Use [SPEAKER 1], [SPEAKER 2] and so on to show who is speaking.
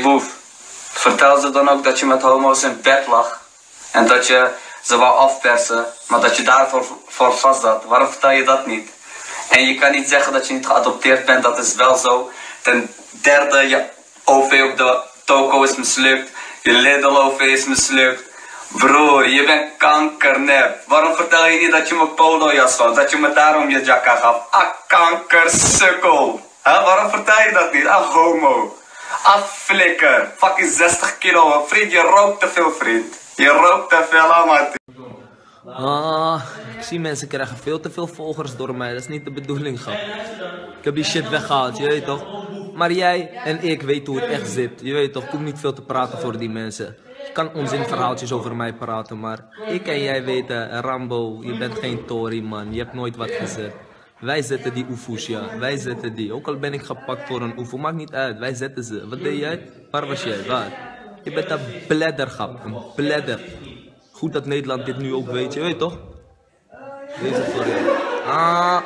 [SPEAKER 1] boef, vertel ze dan ook dat je met homo's in bed lag. En dat je ze wou afpersen, maar dat je daarvoor vast zat. Waarom vertel je dat niet? En je kan niet zeggen dat je niet geadopteerd bent, dat is wel zo. Ten derde, je OV op de toko is mislukt. Je Lidl OV is mislukt. Broer, je bent kankernep. Waarom vertel je niet dat je me polojas vond? Dat je me daarom je jacka gaf? Ah, kankersukkel. Waarom vertel je dat niet? Ah, homo. Ah, flikker. Fucking 60 kilo. Vriend, je rookt te veel, vriend. Je rookt te veel, man.
[SPEAKER 2] Ik zie mensen krijgen veel te veel volgers door mij. Dat is niet de bedoeling, grap. Ik heb die shit weggehaald, je weet toch? Maar jij en ik weten hoe het echt zit. Je weet toch, kom niet veel te praten voor die mensen. Je kan onzinverhaaltjes over mij praten, maar ik en jij weten, Rambo, je bent geen Tory, man. Je hebt nooit wat gezet. Wij zetten die oefoes, ja. Wij zetten die. Ook al ben ik gepakt voor een oefoe, maakt niet uit. Wij zetten ze. Wat deed jij? Waar was jij? Waar? Je bent een bladder, grap. Een bladder. Goed dat Nederland dit nu ook weet, je weet toch? Deze voor jou.